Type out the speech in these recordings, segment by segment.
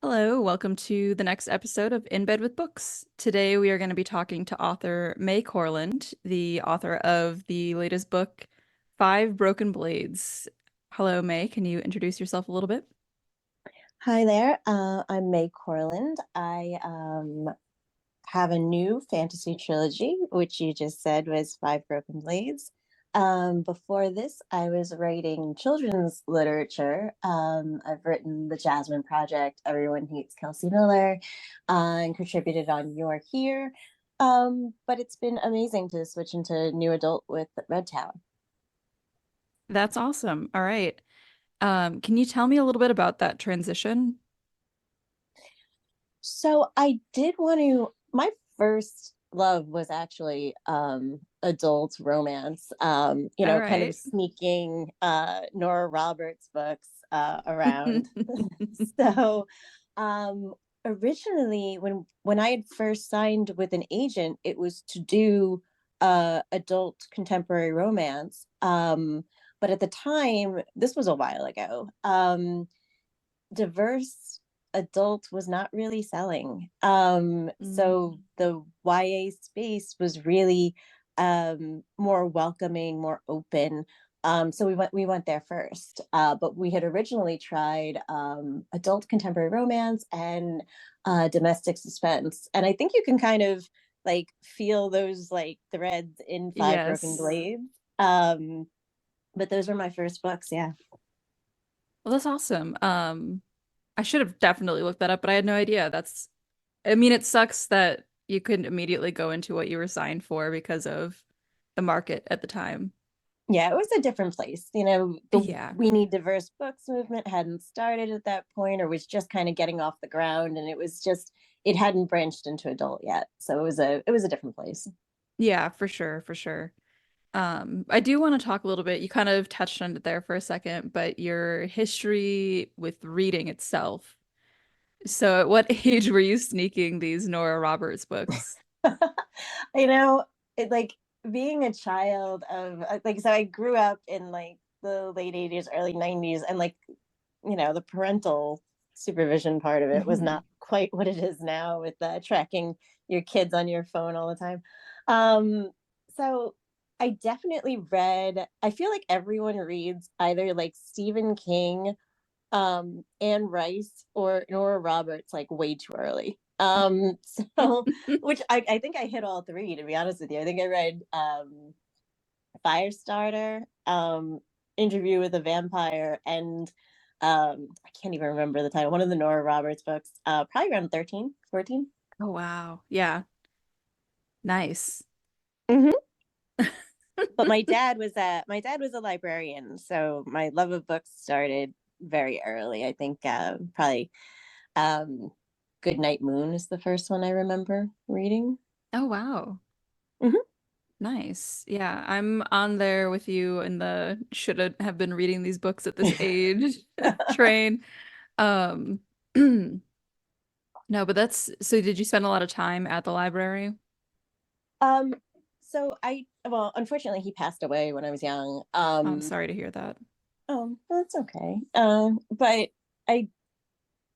Hello, welcome to the next episode of In Bed with Books. Today we are going to be talking to author Mai Corland, the author of the latest book, Five Broken Blades. Hello, May. Can you introduce yourself a little bit? Hi there. I'm Mai Corland. I have a new fantasy trilogy, which you just said was Five Broken Blades. Before this, I was writing children's literature. I've written The Jasmine Project, Everyone Hates Kelsey Miller, and contributed on You're Here. But it's been amazing to switch into new adult with Red Town. That's awesome. All right. Can you tell me a little bit about that transition? So I did want to, my first love was actually adult romance, All kind of right. sneaking Nora Roberts books around. So um originally when I had first signed with an agent, it was to do adult contemporary romance. But at the time, this was a while ago, diverse adult was not really selling. So Mm. the YA space was really more welcoming, more open. So we went there first. But we had originally tried adult contemporary romance and domestic suspense. And I think you can kind of like feel those like threads in Five Broken Yes. Blades. But those were my first books, yeah. Well, that's awesome. I should have definitely looked that up, but I had no idea. I mean, it sucks that you couldn't immediately go into what you were signed for because of the market at the time. Yeah, it was a different place. The Yeah. We Need Diverse Books movement hadn't started at that point or was just kind of getting off the ground, and it hadn't branched into adult yet. So it was a different place. Yeah, for sure, for sure. I do want to talk a little bit. You kind of touched on it there for a second, but your history with reading itself. So at what age were you sneaking these Nora Roberts books? you know, it like being a child of like so I grew up in like the late 80s, early 90s, and like, the parental supervision part of it was Mhm. not quite what it is now with tracking your kids on your phone all the time. So I definitely read, I feel like everyone reads either like Stephen King, Anne Rice, or Nora Roberts like way too early. So which I think I hit all three, to be honest with you. I think I read Firestarter, Interview with a Vampire, and I can't even remember the title. One of the Nora Roberts books, probably around 13, 14. Oh wow. Yeah. Nice. Mm-hmm. But my dad was a librarian, so my love of books started very early. I think probably um, Goodnight Moon is the first one I remember reading. Oh wow. Mm-hmm. Nice. Yeah, I'm on there with you in the have been reading these books at this age train. Um, no, but that's so did you spend a lot of time at the library? um, well, unfortunately, he passed away when I was young. Oh, I'm sorry to hear that. That's okay. But I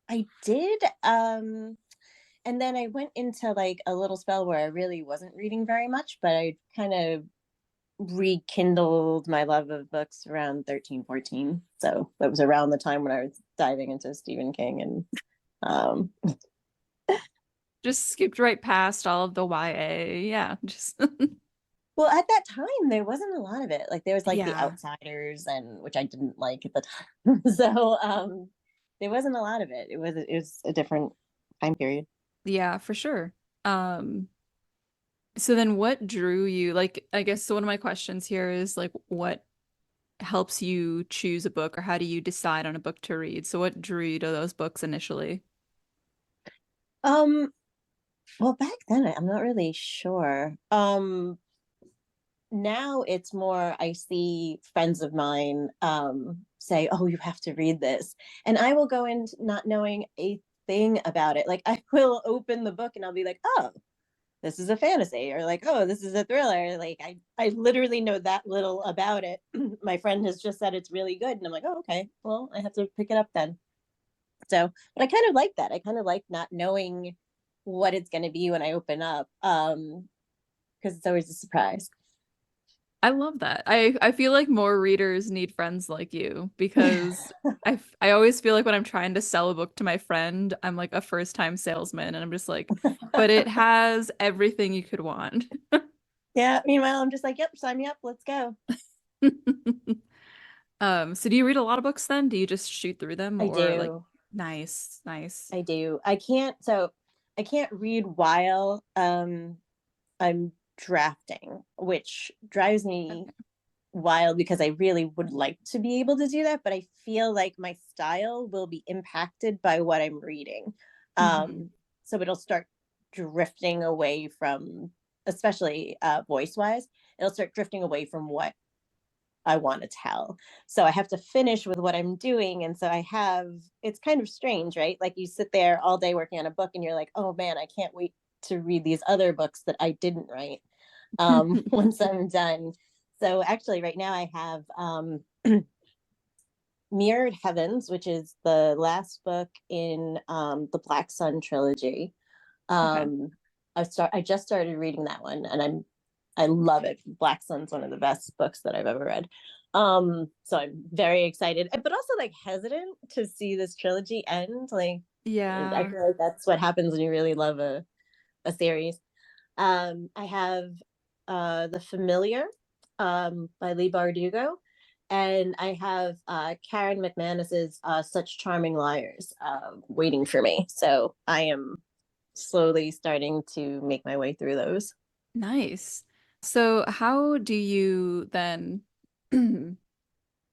I did. And then I went into like a little spell where I really wasn't reading very much, but I kind of rekindled my love of books around 13, 14. So that was around the time when I was diving into Stephen King and um Just skipped right past all of the YA. Yeah, just well, at that time there wasn't a lot of it. Like there was like The yeah. Outsiders, and which I didn't like at the time. So there wasn't a lot of it. It was a different time period. Yeah, for sure. Um, so then what drew you like I guess so one of my questions here is like what helps you choose a book or how do you decide on a book to read? So what drew you to those books initially? Um well, back then I'm not really sure. Now it's more, I see friends of mine say, oh, you have to read this, and I will go in not knowing a thing about it. Like I will open the book and I'll be like, oh, this is a fantasy, or like, oh, this is a thriller. Like I literally know that little about it. My friend has just said it's really good, and I'm like, oh, okay, well, I have to pick it up then. So, but I kind of like that. I kind of like not knowing what it's going to be when I open up, because it's always a surprise. I love that. I feel like more readers need friends like you because I always feel like when I'm trying to sell a book to my friend, I'm like a first time salesman and I'm just like, but it has everything you could want. Yeah. Meanwhile, I'm just like, yep, sign me up. Let's go. So do you read a lot of books then? Do you just shoot through them I or like do. nice, nice. I do. I can't read while I'm drafting, which drives me Okay. wild because I really would like to be able to do that, but I feel like my style will be impacted by what I'm reading. Hmm. So it'll start drifting away from, especially voice wise, it'll start drifting away from what I want to tell. So I have to finish with what I'm doing. And so it's kind of strange, right? Like you sit there all day working on a book and you're like, oh man, I can't wait to read these other books that I didn't write once I'm done. So actually, right now I have Mirrored Heavens, which is the last book in the Black Sun trilogy. Okay. Um, I just started reading that one, and I love it. Black Sun's one of the best books that I've ever read. So I'm very excited, but also like hesitant to see this trilogy end. Like I Yeah. feel like that's what happens when you really love a series. I have The Familiar by Lee Bardugo. And I have Karen McManus's Such Charming Liars waiting for me. So I am slowly starting to make my way through those. Nice. So how do you then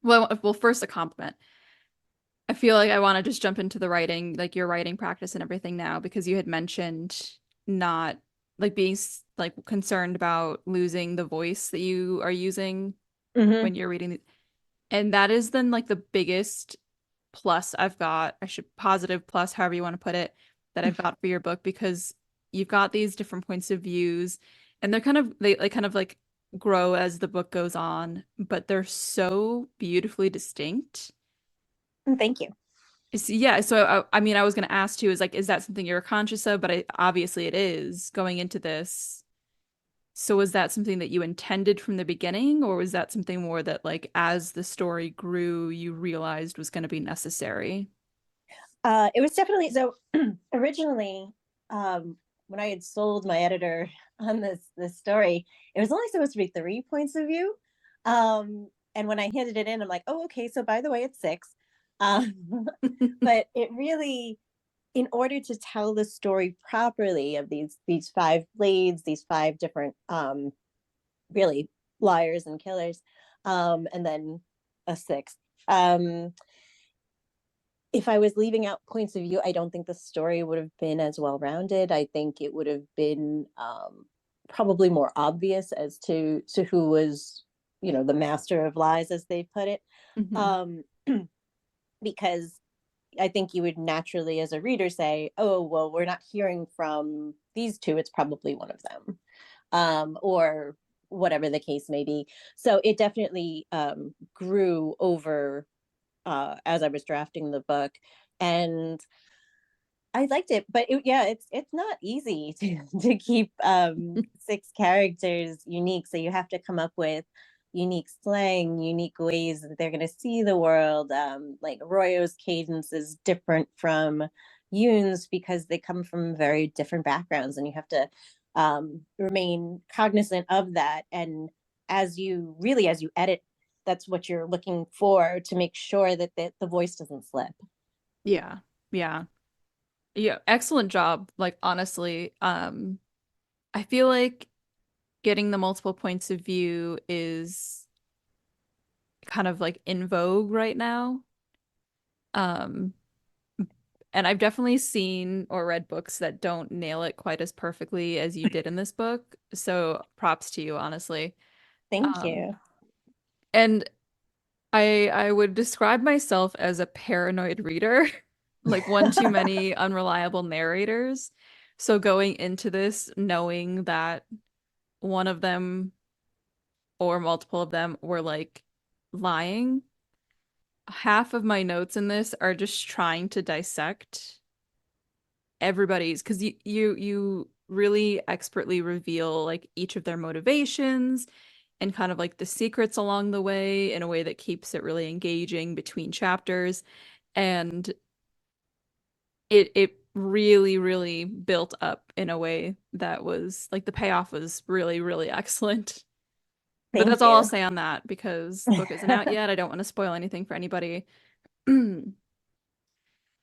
well, first a compliment. I feel like I want to just jump into the writing, like your writing practice and everything now, because you had mentioned not like being like concerned about losing the voice that you are using Mm-hmm. when you're reading. And that is then like the biggest plus I've got, I should positive plus, however you want to put it, that I've got for your book because you've got these different points of views and they kind of like grow as the book goes on, but they're so beautifully distinct. Thank you. Yeah, so I mean, I was going to ask too, is like, is that something you're conscious of? But obviously it is going into this. So was that something that you intended from the beginning, or was that something more that like as the story grew, you realized was going to be necessary? It was definitely so. Originally, when I had sold my editor on this story, it was only supposed to be 3 points of view. And when I handed it in, I'm like, oh, okay. So by the way, it's six. But it really, in order to tell the story properly of these five blades, these five different really liars and killers, and then a sixth. Um, if I was leaving out points of view, I don't think the story would have been as well rounded. I think it would have been probably more obvious as to who was, the master of lies, as they put it, Hmm. um, because I think you would naturally, as a reader, say, "Oh, well, we're not hearing from these two. It's probably one of them," or whatever the case may be. So it definitely grew over as I was drafting the book, and I liked it. But yeah, it's not easy to keep six characters unique. So you have to come up with unique slang, unique ways that they're going to see the world. Like Royo's cadence is different from Yoon's because they come from very different backgrounds, and you have to remain cognizant of that. And as you edit, that's what you're looking for to make sure that the voice doesn't slip. Yeah. Yeah. Yeah. Excellent job. Like honestly, I feel like getting the multiple points of view is kind of like in vogue right now. Um, and I've definitely seen or read books that don't nail it quite as perfectly as you did in this book. So props to you, honestly. Thank Um, you. and I would describe myself as a paranoid reader, like one too many unreliable narrators. So going into this knowing that one of them or multiple of them were like lying half of my notes in this are just trying to dissect everybody's because you really expertly reveal like each of their motivations and kind of like the secrets along the way in a way that keeps it really engaging between chapters. And it really, really built up in a way that was like the payoff was really, really excellent. But that's Thank all I'll you. say on that because the book isn't out yet. I don't want to spoil anything for anybody.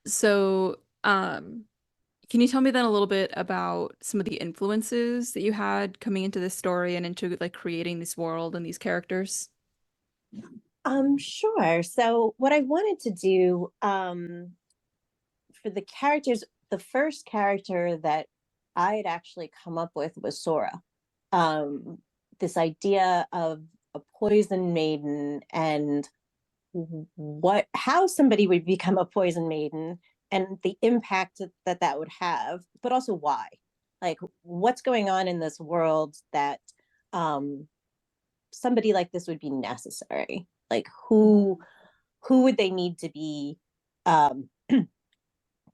So, can you tell me then a little bit about some of the influences that you had coming into this story and into like creating this world and these characters? Sure. So what I wanted to do, for the characters, the first character that I had actually come up with was Sora. Um, this idea of a poison maiden and how somebody would become a poison maiden and the impact that that would have, but also why. Like, what's going on in this world that um, somebody like this would be necessary? Like, Mhm. who would they need to be um,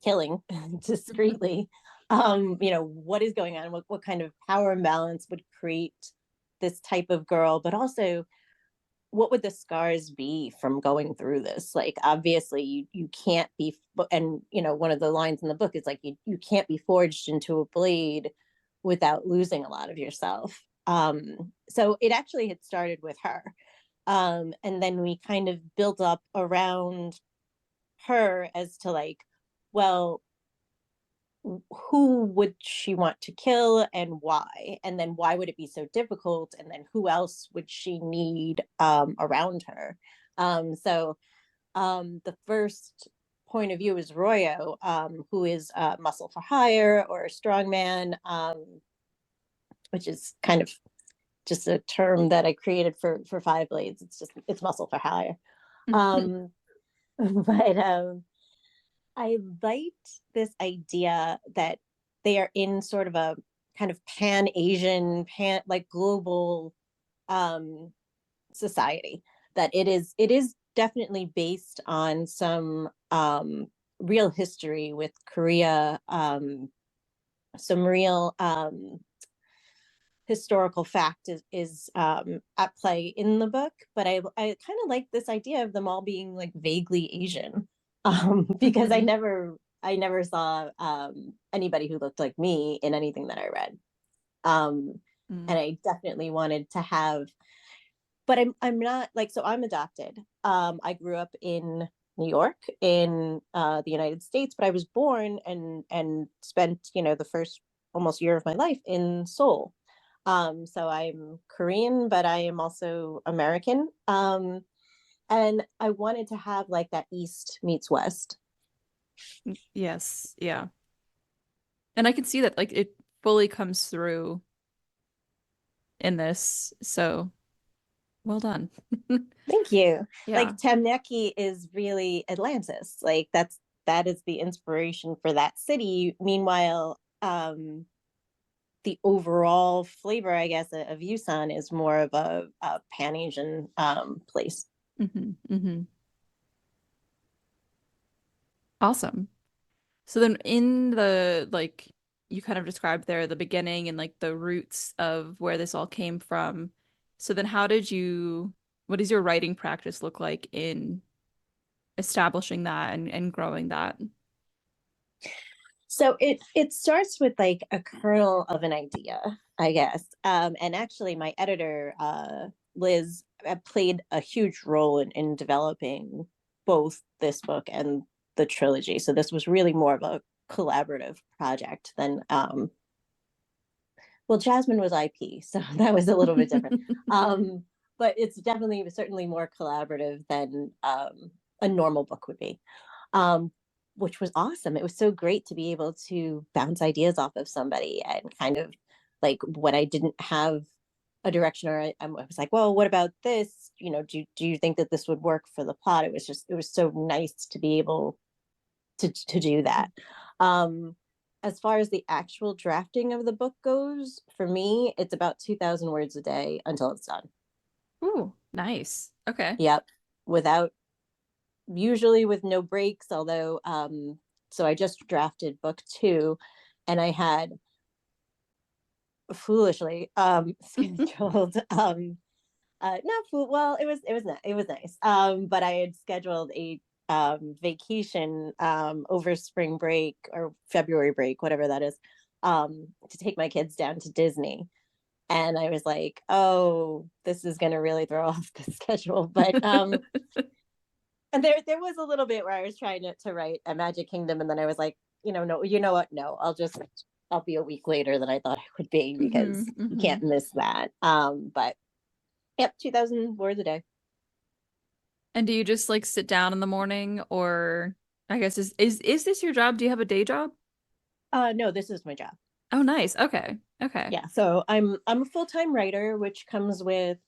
killing discreetly? What is going on? What kind of power imbalance would create this type of girl? But also, what would the scars be from going through this? Like, obviously you can't be, and one of the lines in the book is like, you can't be forged into a blade without losing a lot of yourself. So it actually had started with her, and then we kind of built up around her as to like, well, who would she want to kill and why, and then why would it be so difficult, and then who else would she need around her. The first point of view is Royo, who is muscle for hire or a strongman, which is kind of just a term that I created for Five Blades. It's muscle for hire. um, but I liked this idea that they are in sort of a kind of pan-Asian, like global um, society. That it is definitely based on some real history with Korea, some real historical fact is at play in the book. But I kind of like this idea of them all being like vaguely Asian, because I Mhm. never saw anybody who looked like me in anything that I read. Um, Mm. and I definitely wanted to have, but I'm not like, so I'm adopted. I grew up in New York in the United States, but I was born and spent the first almost year of my life in Seoul. So I'm Korean, but I am also American. And I wanted to have like that East meets West. Yes, yeah. And I can see that like it fully comes through in this. So well done. Thank you. Yeah. Like Temneki is really Atlantis. Like that is the inspiration for that city. Meanwhile, the overall flavor, I guess, of Yusan is more of a Pan Asian place. Hmm. Awesome. So then in the like you kind of described there the beginning and like the roots of where this all came from. So then what does your writing practice look like in establishing that and growing that? So it starts with like a kernel of an idea, I guess. And actually, my editor, Liz, played a huge role in developing both this book and the trilogy. So this was really more of a collaborative project than well, Jasmine was IP, so that was a little bit different. Um, but it's definitely certainly more collaborative than a normal book would be, um, which was awesome. It was so great to be able to bounce ideas off of somebody and kind of like when I didn't have a direction, or I was like, well, what about this? Do you think that this would work for the plot? It was so nice to be able to do that. Um, as far as the actual drafting of the book goes, for me, it's about 2,000 words a day until it's done. Ooh, nice. Okay. Yep. Without usually with no breaks, although so I just drafted book two, and I had foolishly scheduled not fool well, it was nice. But I had scheduled a vacation over spring break or February break, whatever that is, to take my kids down to Disney. And I was like, oh, this is gonna really throw off the schedule. But and there was a little bit where I was trying to write a Magic Kingdom, and then I was like, no, you know what? No, I'll be a week later than I thought I would be, because Hmm. you Hmm. can't miss that. But yep, 2,000 words a day. And do you just like sit down in the morning, or I guess is this your job? Do you have a day job? No, this is my job. Oh, nice. Okay. Okay. Yeah, so I'm a full-time writer, which comes with,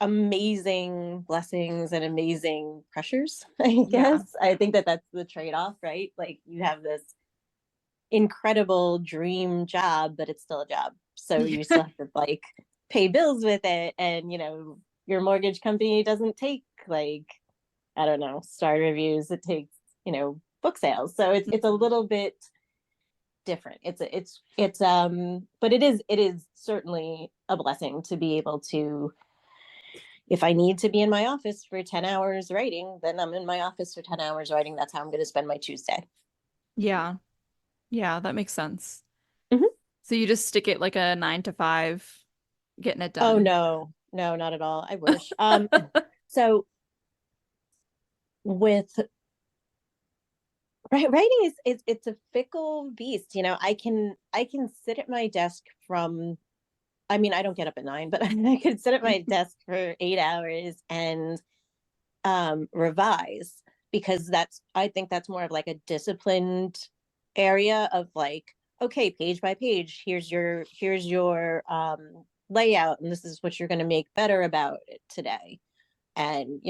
amazing blessings and amazing pressures, I Yeah. guess. I think that that's the trade-off, right? Like, you have this incredible dream job, but it's still a job. So you still have to like pay bills with it. And, your mortgage company doesn't take, like, I don't know, star reviews. It takes, book sales. So it's a Mhm. little bit different. But it is certainly a blessing to be able to, if I need to be in my office for 10 hours writing, then I'm in my office for 10 hours writing. That's how I'm going to spend my Tuesday. Yeah. Yeah, that makes sense. Mhm. So you just stick it like a 9 to 5, getting it Oh done. no, no, not at all. I wish. So with writing is it's a fickle beast. I can sit at my desk from, I mean, I don't get up at 9, but I could sit at my desk for 8 hours and revise, because I think that's more of like a disciplined area of like, okay, page by page, here's your layout, and this is what you're going to make better about it today. And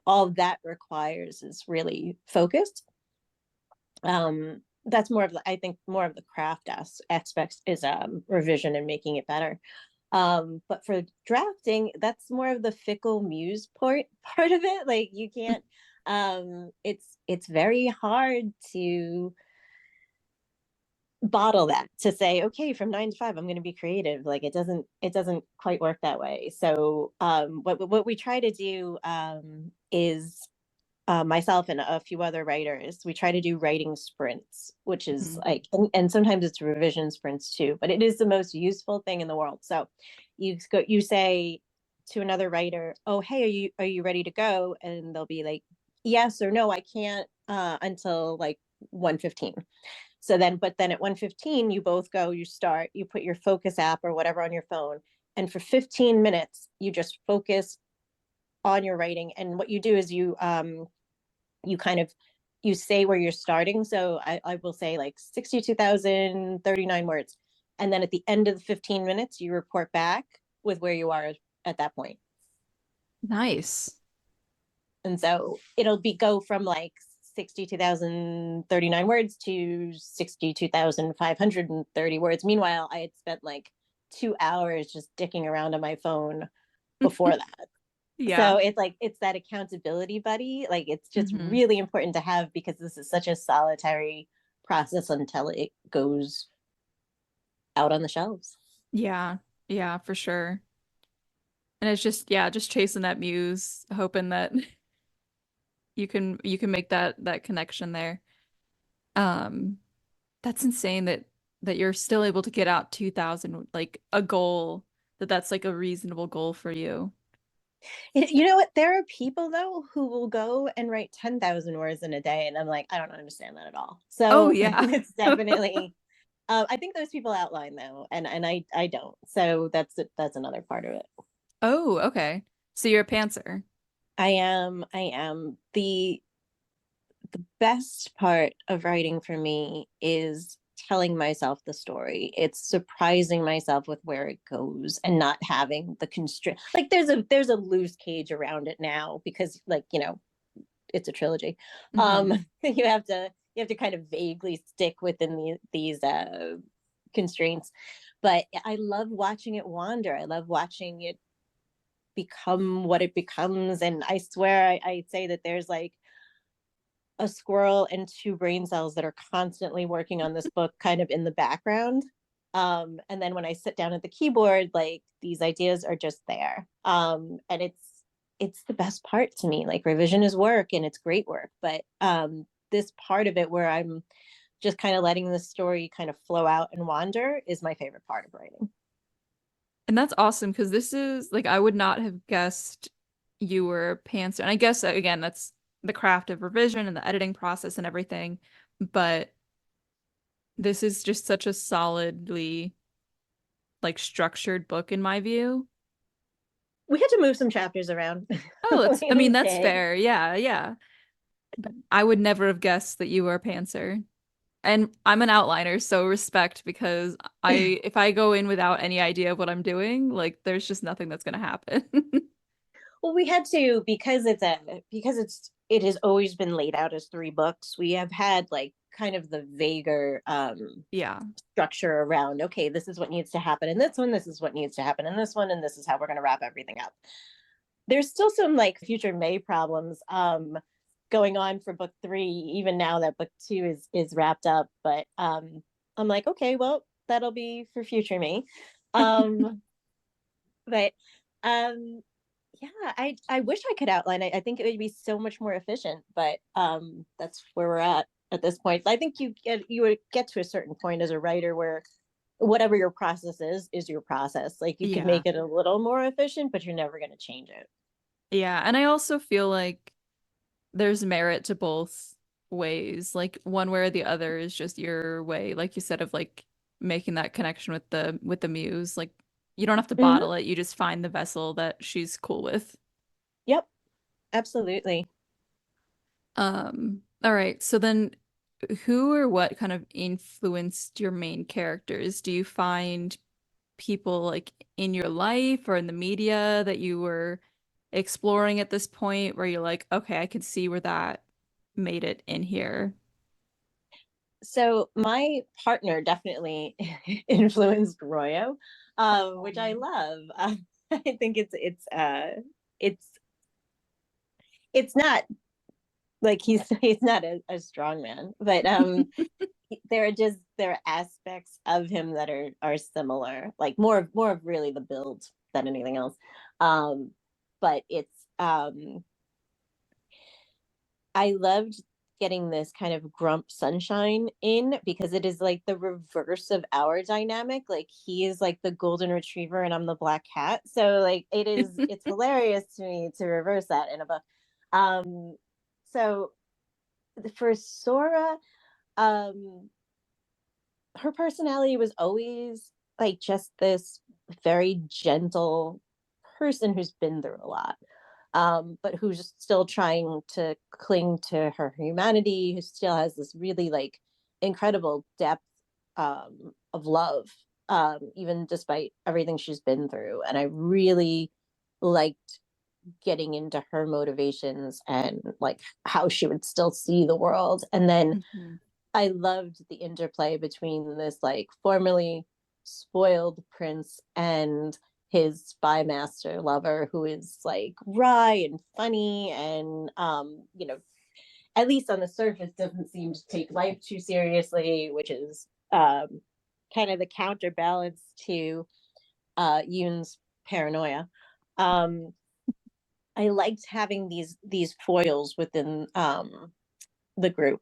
all that requires is really focused. That's more of the, I think more of the craft aspects is revision and making it better. But for drafting, that's more of the fickle muse part of it. Like, you can't, it's very hard to bottle that, to say, okay, from 9 to 5 I'm going to be creative. Like, it doesn't quite work that way. So what we try to do is, myself and a few other writers, we try to do writing sprints, which is Mhm. like, and sometimes it's revision sprints too, but it is the most useful thing in the world. So you say to another writer, oh, hey, are you ready to go? And they'll be like, yes or no, I can't until like 1:15. So then, but then at 1:15, you both go, you start, you put your focus app or whatever on your phone. And for 15 minutes, you just focus on your writing. And what you do is you kind of, you say where you're starting. So I will say like 62,039 words. And then at the end of the 15 minutes, you report back with where you are at that point. Nice. And so it'll be go from like 62,039 words to 62,530 words. Meanwhile, I had spent like 2 hours just dicking around on my phone before that. Yeah. So it's like, it's that accountability buddy. Like, it's just Hmm. really important to have, because this is such a solitary process until it goes out on the shelves. Yeah. Yeah, for sure. And it's just, yeah, just chasing that muse, hoping that you can make that connection there. Um, that's insane that you're still able to get out 2,000, like a goal, that's like a reasonable goal for you. You know what? There are people though who will go and write 10,000 words in a day, and I'm like, I don't understand that at all. Oh So yeah. it's definitely. I think those people outline though, and I don't. So that's another part of it. Oh, okay. So you're a pantser. I am the best part of writing for me is telling myself the story. It's surprising myself with where it goes and not having the constraint. Like, there's a loose cage around it now, because, like, it's a trilogy. Hmm. You have to kind of vaguely stick within these constraints. But I love watching it wander. I love watching it become what it becomes. And I swear I say that there's like a squirrel and two brain cells that are constantly working on this book kind of in the background. And then when I sit down at the keyboard, like these ideas are just there. And it's the best part to me. Like revision is work and it's great work, but this part of it where I'm just kind of letting the story kind of flow out and wander is my favorite part of writing. And that's awesome because this is like I would not have guessed you were a pantser. And I guess again, that's the craft of revision and the editing process and everything. But this is just such a solidly like structured book in my view. We had to move some chapters around. Oh, that's I we, mean we that's did. fair. Yeah, yeah. But I would never have guessed that you were a pantser. And I'm an outliner, so respect because I if I go in without any idea of what I'm doing, like there's just nothing that's gonna happen. Well, we had to because it has always been laid out as three books. We have had like kind of the vaguer Yeah. structure around, okay, this is what needs to happen in this one, this is what needs to happen in this one, and this is how we're going to wrap everything up. There's still some like future May problems going on for book three, even now that book two is wrapped up. But I'm like, okay, well, that'll be for future me. Um, but um yeah, I wish I could outline it. I think it would be so much more efficient, but that's where we're at this point. I think you would get to a certain point as a writer where whatever your process is your process. Like you could Yeah. make it a little more efficient, but you're never going to change it. Yeah. And I also feel like there's merit to both ways. Like one way or the other is just your way, like you said, of like making that connection with the muse. Like you don't have to Mm-hmm. bottle it. You just find the vessel that she's cool with. Yep, absolutely. All right. So then who or what kind of influenced your main characters? Do you find people like in your life or in the media that you were exploring at this point where you're like, okay, I can see where that made it in here? So my partner definitely influenced Royo, which I love. I think it's it's not like he's not a strong man, but there are aspects of him that are similar, like more of really the build than anything else. Um, but I loved getting this kind of grump sunshine in because it is like the reverse of our dynamic. Like he is like the golden retriever and I'm the black cat. So like it's hilarious to me to reverse that in a book. Um so for Sora, um her personality was always like just this very gentle person who's been through a lot, but who's still trying to cling to her humanity, who still has this really like incredible depth of love, even despite everything she's been through. And I really liked getting into her motivations and like how she would still see the world. And then Mhm. I loved the interplay between this like formerly spoiled prince and his spy master lover who is like wry and funny and at least on the surface doesn't seem to take life too seriously, which is kind of the counterbalance to Yoon's paranoia. um I liked having these foils within the group.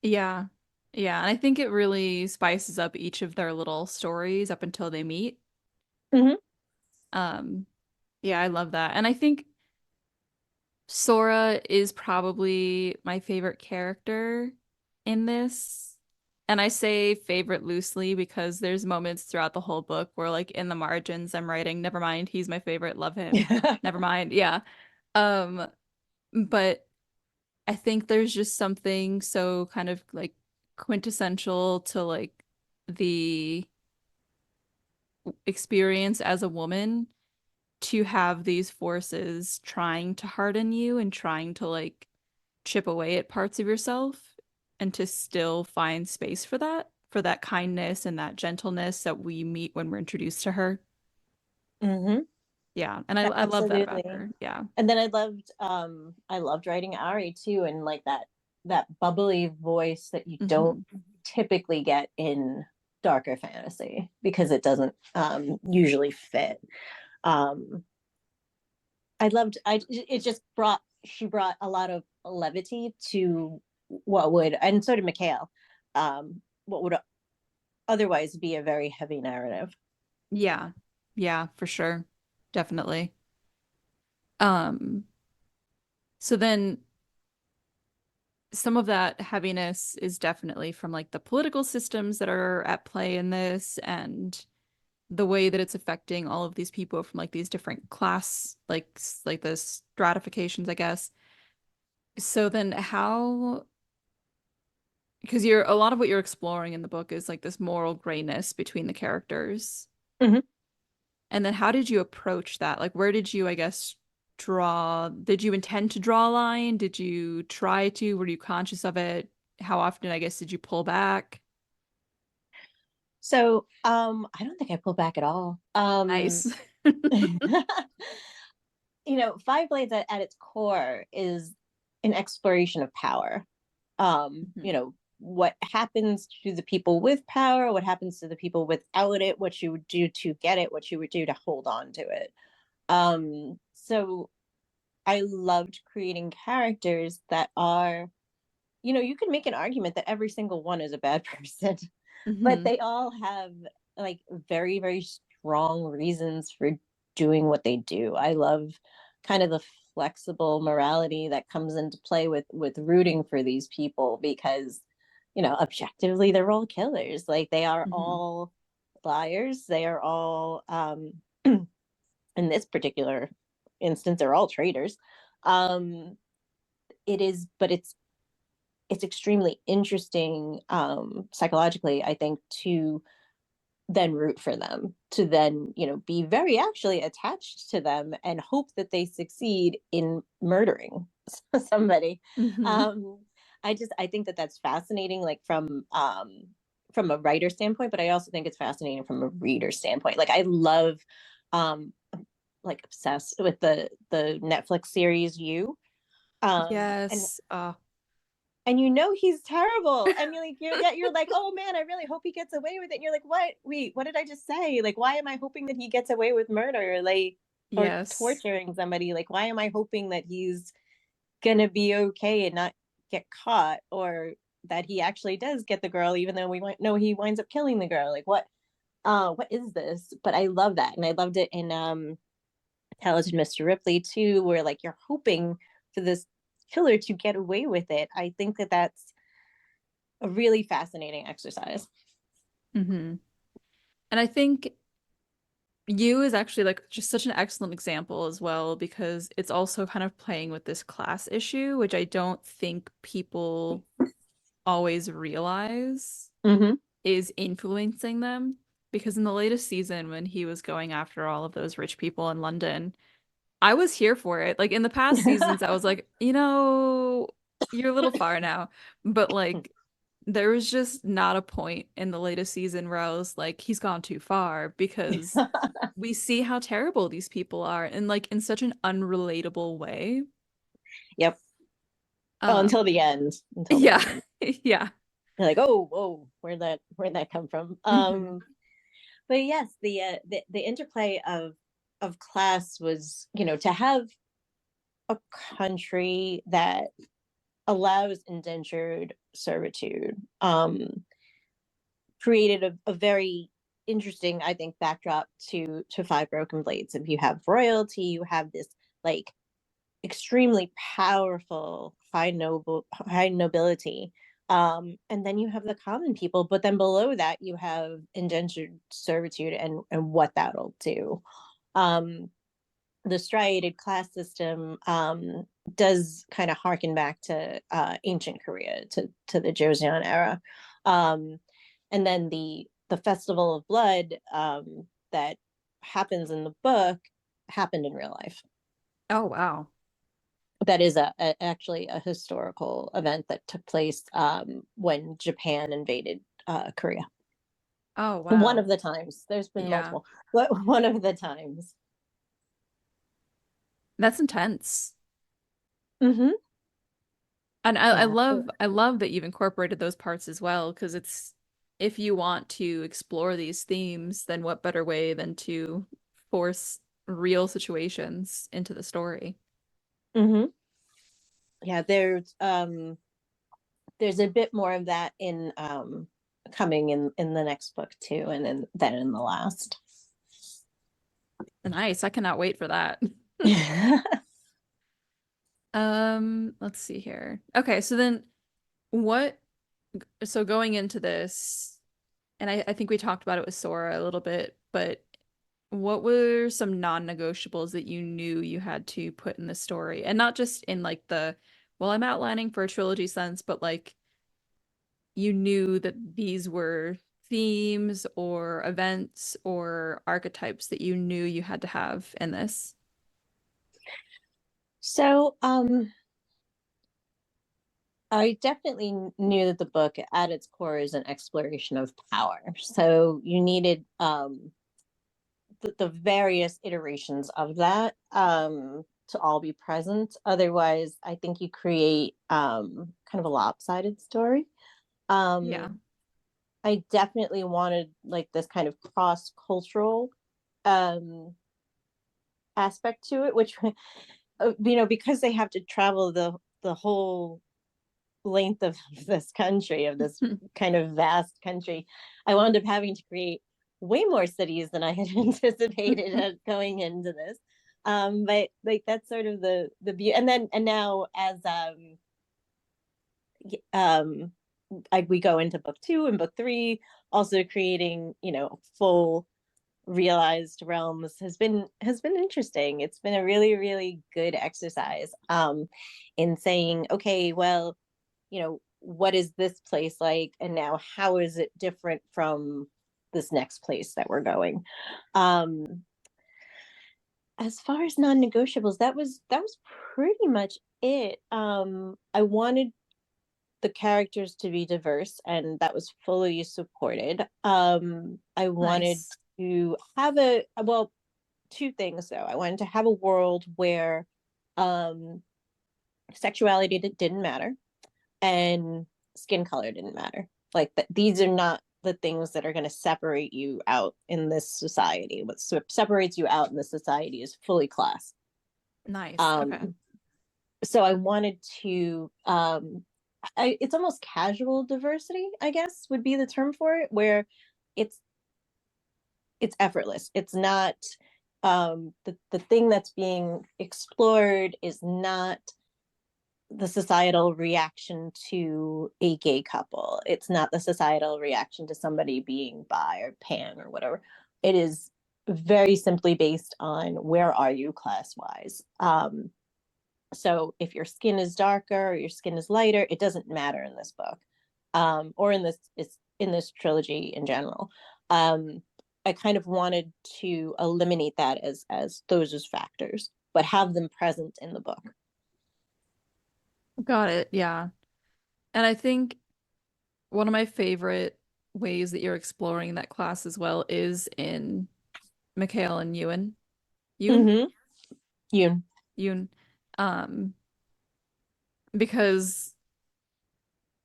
Yeah. Yeah. And I think it really spices up each of their little stories up until they meet. Mm-hmm. Um, yeah, I love that. And I think Sora is probably my favorite character in this. And I say favorite loosely because there's moments throughout the whole book where like in the margins I'm writing, never mind, he's my favorite, love him. Never mind. Yeah. Um, but I think there's just something so kind of like quintessential to like the experience as a woman to have these forces trying to harden you and trying to like chip away at parts of yourself and to still find space for that kindness and that gentleness that we meet when we're introduced to her. Mm-hmm. Yeah. And I love that about Absolutely. her. Yeah. And then I loved writing Ari too, and like that bubbly voice that you don't Hmm. typically get in darker fantasy because it doesn't usually fit. Um I loved I it just brought she brought a lot of levity to what would, and so did Mikhail, what would otherwise be a very heavy narrative. Yeah. Yeah, for sure. Definitely. Um, so then some of that heaviness is definitely from like the political systems that are at play in this and the way that it's affecting all of these people from like these different class like the stratifications, I guess. So then how because you're a lot of what you're exploring in the book is like this moral grayness between the characters. Mhm. And then how did you approach that? Like where did you, I guess, did you intend to draw a line? Did you try to? Were you conscious of it? How often, I guess, did you pull back? So I don't think I pull back at all. Nice. Five Blades at its core is an exploration of power. Mhm. What happens to the people with power, what happens to the people without it, what you would do to get it, what you would do to hold on to it. So I loved creating characters that are, you can make an argument that every single one is a bad person, but Mhm. they all have like very, very strong reasons for doing what they do. I love kind of the flexible morality that comes into play with rooting for these people because, objectively they're all killers. Like they are Mhm. all liars. They are all in this particular instance, they're all traitors. Um it is, but it's extremely interesting psychologically, I think, to then root for them, to then be very actually attached to them and hope that they succeed in murdering somebody. Mhm. Um i just i think that that's fascinating, like from a writer standpoint, but I also think it's fascinating from a reader standpoint. Like I love um like obsessed with the Netflix series You. And Yes. he's terrible, and you're like, oh man, I really hope he gets away with it, and you're like, what did I just say? Like, why am I hoping that he gets away with murder, like, or Yes. torturing somebody? Like, why am I hoping that he's gonna be okay and not get caught, or that he actually does get the girl even though we might know he winds up killing the girl? Like, what is this? But I love that, and I loved it in Talented Mr. Ripley too, where like you're hoping for this killer to get away with it. I think that that's a really fascinating exercise. Hmm. And I think You is actually like just such an excellent example as well because it's also kind of playing with this class issue, which I don't think people always realize Mm-hmm. is influencing them. Because in the latest season, when he was going after all of those rich people in London, I was here for it. Like in the past seasons, I was like, you're a little far now. But like there was just not a point in the latest season where I was like, he's gone too far because we see how terrible these people are and like in such an unrelatable way. Yep. Well, Um, until the end. Until the yeah. end. Yeah. You're like, oh, whoa, where'd that come from? Hmm. But yes, the interplay of class was, to have a country that allows indentured servitude, created a very interesting, I think, backdrop to Five Broken Blades. If you have royalty, you have this like extremely powerful high nobility, and then you have the common people, but then below that you have indentured servitude and what that'll do. um the striated class system does kind of harken back to ancient Korea, to the Joseon era. um and then the festival of blood that happens in the book happened in real life. Oh, wow. That is actually a historical event that took place when Japan invaded Korea. Oh, One wow. of the times. There's been Yeah. multiple, but one of the times. That's intense. Hmm. And Yeah. I love that you've incorporated those parts as well, because it's if you want to explore these themes, then what better way than to force real situations into the story? Hmm. Yeah, there's a bit more of that in coming in the next book too, and then in the last. Nice. I cannot wait for that. Let's see here. Okay, so then what so going into this, and I think we talked about it with Sora a little bit, but what were some non-negotiables that you knew you had to put in the story? And not just in like the, well, I'm outlining for a trilogy sense, but like you knew that these were themes or events or archetypes that you knew you had to have in this. So, I definitely knew that the book at its core is an exploration of power. So you needed the various iterations of that to all be present. Otherwise, I think you create kind of a lopsided story. Yeah. Um, I definitely wanted like this kind of cross-cultural um, aspect to it, which because they have to travel the whole length of this country, of this kind of vast country, I wound up having to create way more cities than I had anticipated going into this. But like that's sort of the beauty. And now as um we go into book two and book three, also creating full realized realms has been interesting. It's been a really really good exercise in saying, okay, well, what is this place like, and now how is it different from this next place that we're going. As far as non-negotiables, that was pretty much it. I wanted the characters to be diverse, and that was fully supported. I wanted Nice. to have well, two things though. I wanted to have a world where um sexuality didn't matter, and skin color didn't matter. Like that, these are not the things that are going to separate you out in this society. What separates you out in this society is fully class. Nice. Okay. Um, so I wanted to it's almost casual diversity, I guess would be the term for it, where it's it's effortless. It's not the thing that's being explored is not the societal reaction to a gay couple. It's not the societal reaction to somebody being bi or pan or whatever. It is very simply based on where are you class wise. So if your skin is darker or your skin is lighter, it doesn't matter in this book, or in this trilogy in general. Um, I kind of wanted to eliminate that as those as factors, but have them present in the book. Got it. Yeah. And I think one of my favorite ways that you're exploring that class as well is in Mikhail and Ewan. Ewan? Mm-hmm. You. Ewan. Um, because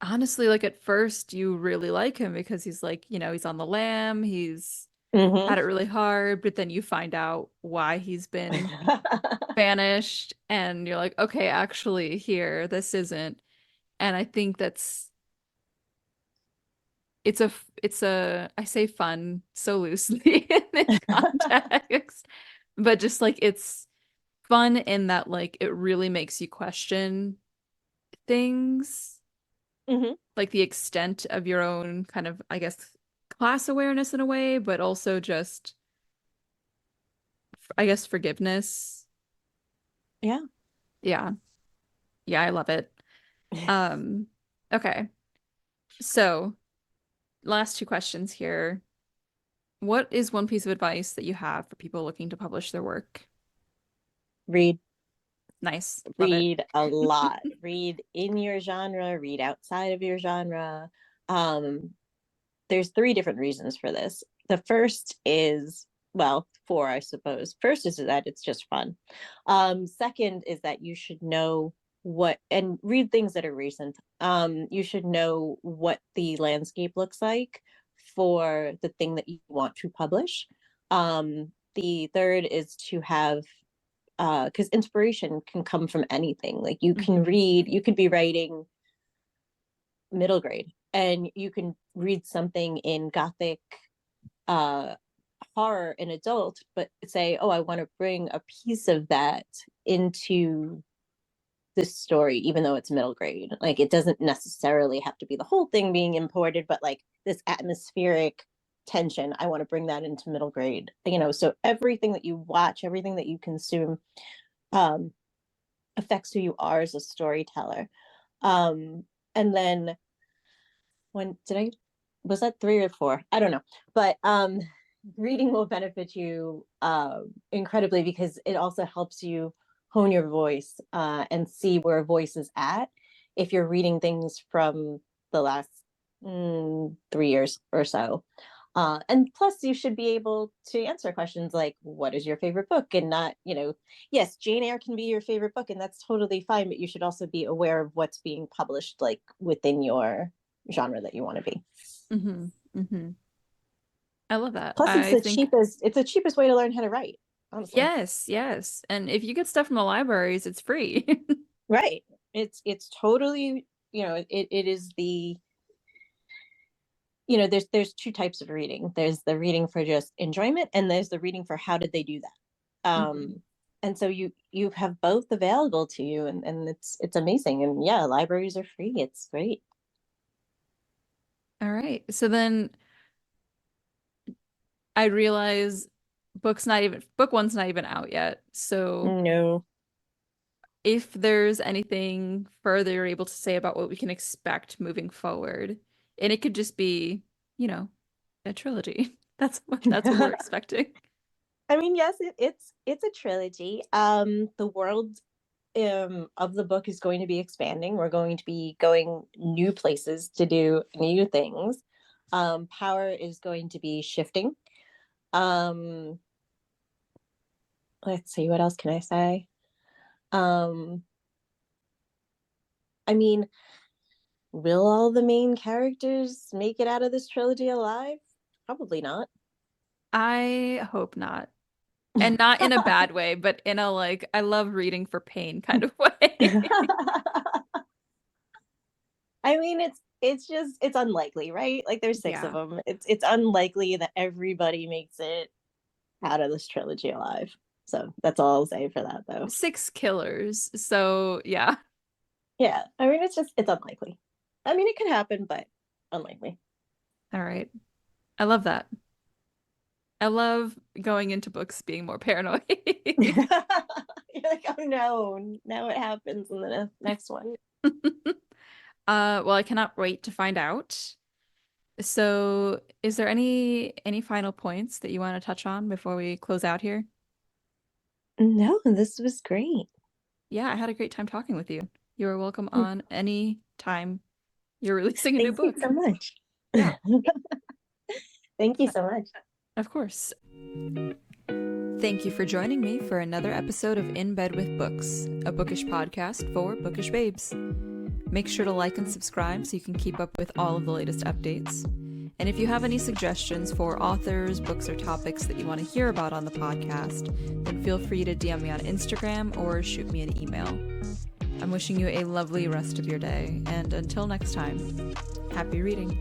honestly, like at first you really like him because he's like, he's on the lam, he's Mm-hmm. had it really hard, but then you find out why he's been banished and you're like, okay, actually here, this isn't. And I think it's a I say fun so loosely in this context, but just like it's fun in that like it really makes you question things, Hmm. like the extent of your own kind of, I guess, class awareness in a way, but also just, I guess, forgiveness. Yeah. Yeah. Yeah, I love it. Um, okay. So, last two questions here. What is one piece of advice that you have for people looking to publish their work? Read, Nice. Love it. read a lot. Read in your genre, read outside of your genre. Um, there's three different reasons for this. The first is well, four, I suppose. First is that it's just fun. Second is that you should know what and read things that are recent. You should know what the landscape looks like for the thing that you want to publish. The third is to have because inspiration can come from anything. Like you can Hmm. read, you could be writing middle grade and you can read something in gothic uh horror in adult, but say, oh, I want to bring a piece of that into this story, even though it's middle grade. Like it doesn't necessarily have to be the whole thing being imported, but like this atmospheric tension, I want to bring that into middle grade. So everything that you watch, everything that you consume, um, affects who you are as a storyteller. And then when did I was that three or four? I don't know. But reading will benefit you incredibly because it also helps you hone your voice and see where a voice is at if you're reading things from the last 3 years or so. And plus, you should be able to answer questions like, what is your favorite book? And not, yes, Jane Eyre can be your favorite book, and that's totally fine, but you should also be aware of what's being published like within your genre that you want to be. Hmm. Hmm. I love that. Plus, I think it's the cheapest way to learn how to write, honestly. yes, yes. And if you get stuff from the libraries, it's free. Right. It's totally, it is there's two types of reading. There's the reading for just enjoyment, and there's the reading for how did they do that. Hmm. And so you have both available to you, and it's amazing. And yeah, libraries are free. It's great. All right. So then I realize book one's not even out yet. So No. if there's anything further you're able to say about what we can expect moving forward, and it could just be, you know, a trilogy. That's what we're expecting. I mean, yes, it's a trilogy. The world of the book is going to be expanding. We're going to be going new places to do new things. Power is going to be shifting. Um, let's see, what else can I say? Um, I mean, will all the main characters make it out of this trilogy alive? Probably not. I hope not. And not in a bad way, but in a like, I love reading for pain kind of way. I mean, it's unlikely, right? Like there's six of Yeah. them. It's unlikely that everybody makes it out of this trilogy alive. So that's all I'll say for that, though. Six killers. So yeah. Yeah, I mean, it's unlikely. I mean, it could happen, but unlikely. All right. I love that. I love going into books being more paranoid. You're like, oh no, now it happens in the next one. Well, I cannot wait to find out. So, is there any final points that you want to touch on before we close out here? No, this was great. Yeah, I had a great time talking with you. You are welcome on any time you're releasing a new Thank you book. so much. Yeah, Thank you so much. of course. Thank you for joining me for another episode of In Bed with Books, a bookish podcast for bookish babes. Make sure to like and subscribe so you can keep up with all of the latest updates. And if you have any suggestions for authors, books, or topics that you want to hear about on the podcast, then feel free to DM me on Instagram or shoot me an email. I'm wishing you a lovely rest of your day, and until next time, happy reading.